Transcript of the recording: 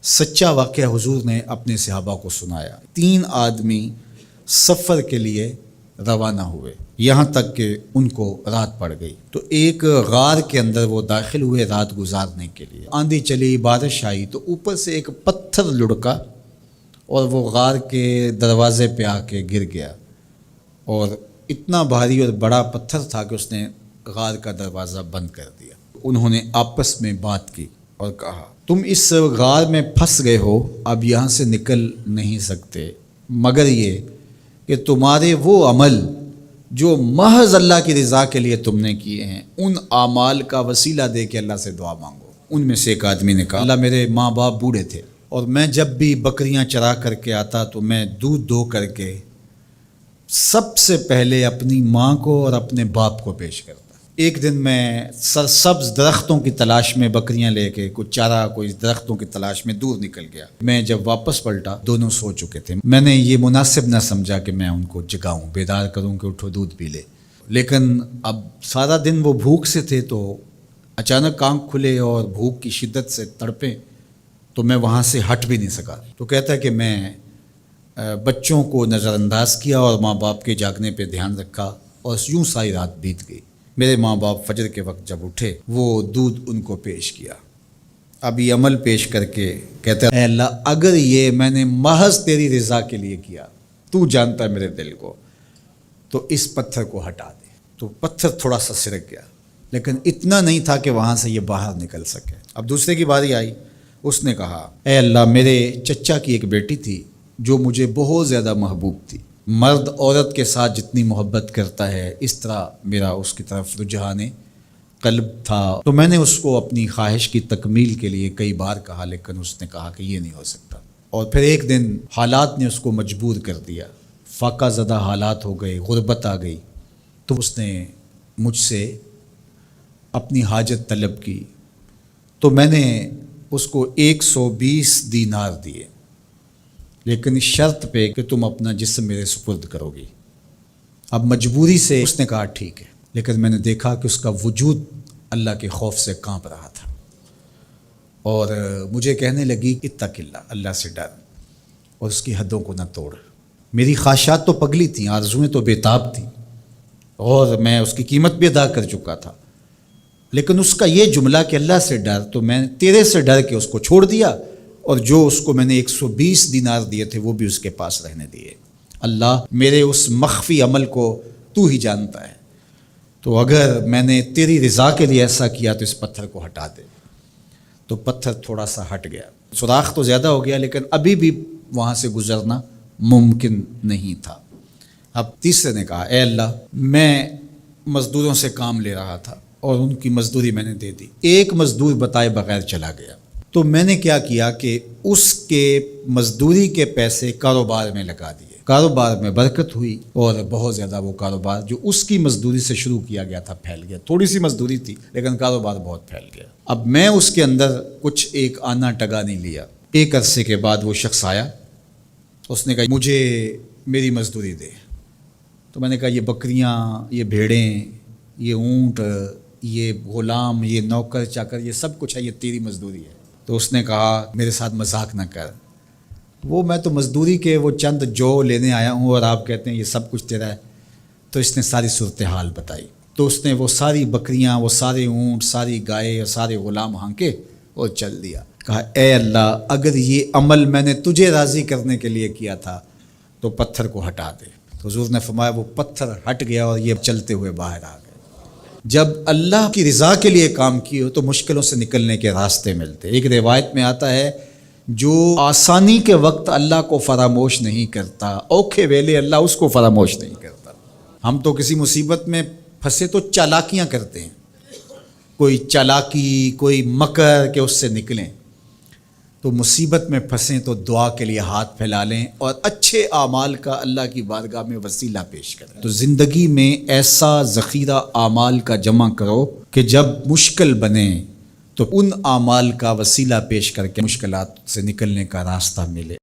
سچا واقعہ حضور نے اپنے صحابہ کو سنایا۔ 3 آدمی سفر کے لیے روانہ ہوئے، یہاں تک کہ ان کو رات پڑ گئی، تو ایک غار کے اندر وہ داخل ہوئے رات گزارنے کے لیے۔ آندھی چلی، بارش آئی، تو اوپر سے ایک پتھر لڑکا اور وہ غار کے دروازے پہ آ کے گر گیا، اور اتنا بھاری اور بڑا پتھر تھا کہ اس نے غار کا دروازہ بند کر دیا۔ انہوں نے آپس میں بات کی اور کہا، تم اس غار میں پھنس گئے ہو، اب یہاں سے نکل نہیں سکتے مگر یہ کہ تمہارے وہ عمل جو محض اللہ کی رضا کے لیے تم نے کیے ہیں، ان اعمال کا وسیلہ دے کے اللہ سے دعا مانگو۔ ان میں سے ایک آدمی نے کہا، اللہ میرے ماں باپ بوڑھے تھے، اور میں جب بھی بکریاں چرا کر کے آتا تو میں دودھ دو کر کے سب سے پہلے اپنی ماں کو اور اپنے باپ کو پیش کرتا۔ ایک دن میں سرسبز درختوں کی تلاش میں بکریاں لے کے کچھ چارہ کوئی درختوں کی تلاش میں دور نکل گیا۔ میں جب واپس پلٹا دونوں سو چکے تھے۔ میں نے یہ مناسب نہ سمجھا کہ میں ان کو جگاؤں، بیدار کروں کہ اٹھو دودھ پی لے، لیکن اب سارا دن وہ بھوک سے تھے، تو اچانک آنکھ کھلے اور بھوک کی شدت سے تڑپے، تو میں وہاں سے ہٹ بھی نہیں سکا۔ تو کہتا ہے کہ میں بچوں کو نظر انداز کیا اور ماں باپ کے جاگنے پہ دھیان رکھا، اور یوں ساری رات بیت گئی۔ میرے ماں باپ فجر کے وقت جب اٹھے، وہ دودھ ان کو پیش کیا۔ اب یہ عمل پیش کر کے کہتا ہے، اے اللہ اگر یہ میں نے محض تیری رضا کے لیے کیا، تو جانتا ہے میرے دل کو، تو اس پتھر کو ہٹا دے۔ تو پتھر تھوڑا سا سرک گیا، لیکن اتنا نہیں تھا کہ وہاں سے یہ باہر نکل سکے۔ اب دوسرے کی باری آئی، اس نے کہا، اے اللہ میرے چچا کی ایک بیٹی تھی جو مجھے بہت زیادہ محبوب تھی، مرد عورت کے ساتھ جتنی محبت کرتا ہے اس طرح میرا اس کی طرف رجحان قلب تھا، تو میں نے اس کو اپنی خواہش کی تکمیل کے لیے کئی بار کہا، لیکن اس نے کہا کہ یہ نہیں ہو سکتا۔ اور پھر ایک دن حالات نے اس کو مجبور کر دیا، فاقہ زدہ حالات ہو گئے، غربت آ گئی، تو اس نے مجھ سے اپنی حاجت طلب کی، تو میں نے اس کو 120 دینار دیے، لیکن اس شرط پہ کہ تم اپنا جسم میرے سپرد کرو گی۔ اب مجبوری سے اس نے کہا ٹھیک ہے، لیکن میں نے دیکھا کہ اس کا وجود اللہ کے خوف سے کانپ رہا تھا، اور مجھے کہنے لگی اتق اللہ، اللہ سے ڈر اور اس کی حدوں کو نہ توڑ۔ میری خواہشات تو پگلی تھیں، آرزویں تو بےتاب تھیں، اور میں اس کی قیمت بھی ادا کر چکا تھا، لیکن اس کا یہ جملہ کہ اللہ سے ڈر، تو میں تیرے سے ڈر کے اس کو چھوڑ دیا، اور جو اس کو میں نے 120 دینار دیے تھے وہ بھی اس کے پاس رہنے دیے۔ اللہ میرے اس مخفی عمل کو تو ہی جانتا ہے، تو اگر میں نے تیری رضا کے لیے ایسا کیا تو اس پتھر کو ہٹا دے۔ تو پتھر تھوڑا سا ہٹ گیا، سوراخ تو زیادہ ہو گیا، لیکن ابھی بھی وہاں سے گزرنا ممکن نہیں تھا۔ اب تیسرے نے کہا، اے اللہ میں مزدوروں سے کام لے رہا تھا اور ان کی مزدوری میں نے دے دی، ایک مزدور بتائے بغیر چلا گیا، تو میں نے کیا کیا کہ اس کے مزدوری کے پیسے کاروبار میں لگا دیے، کاروبار میں برکت ہوئی، اور بہت زیادہ وہ کاروبار جو اس کی مزدوری سے شروع کیا گیا تھا پھیل گیا۔ تھوڑی سی مزدوری تھی لیکن کاروبار بہت پھیل گیا۔ اب میں اس کے اندر کچھ ایک آنا ٹگا نہیں لیا۔ ایک عرصے کے بعد وہ شخص آیا، اس نے کہا مجھے میری مزدوری دے۔ تو میں نے کہا یہ بکریاں، یہ بھیڑیں، یہ اونٹ، یہ غلام، یہ نوکر چاکر، یہ سب کچھ ہے، یہ تیری مزدوری ہے۔ تو اس نے کہا میرے ساتھ مذاق نہ کر، وہ میں تو مزدوری کے وہ چند جو لینے آیا ہوں اور آپ کہتے ہیں یہ سب کچھ تیرا ہے۔ تو اس نے ساری صورتحال بتائی، تو اس نے وہ ساری بکریاں، وہ سارے اونٹ، ساری گائے اور سارے غلام ہانکے اور چل دیا۔ کہا اے اللہ اگر یہ عمل میں نے تجھے راضی کرنے کے لیے کیا تھا تو پتھر کو ہٹا دے۔ تو حضور نے فرمایا وہ پتھر ہٹ گیا اور یہ چلتے ہوئے باہر آ گئے۔ جب اللہ کی رضا کے لیے کام کیے ہو تو مشکلوں سے نکلنے کے راستے ملتے۔ ایک روایت میں آتا ہے جو آسانی کے وقت اللہ کو فراموش نہیں کرتا، اوکھے ویلے اللہ اس کو فراموش نہیں کرتا۔ ہم تو کسی مصیبت میں پھنسے تو چالاکیاں کرتے ہیں، کوئی چالاکی، کوئی مکر کہ اس سے نکلیں۔ تو مصیبت میں پھنسیں تو دعا کے لیے ہاتھ پھیلا لیں اور اچھے اعمال کا اللہ کی بارگاہ میں وسیلہ پیش کریں۔ تو زندگی میں ایسا ذخیرہ اعمال کا جمع کرو کہ جب مشکل بنے تو ان اعمال کا وسیلہ پیش کر کے مشکلات سے نکلنے کا راستہ ملے۔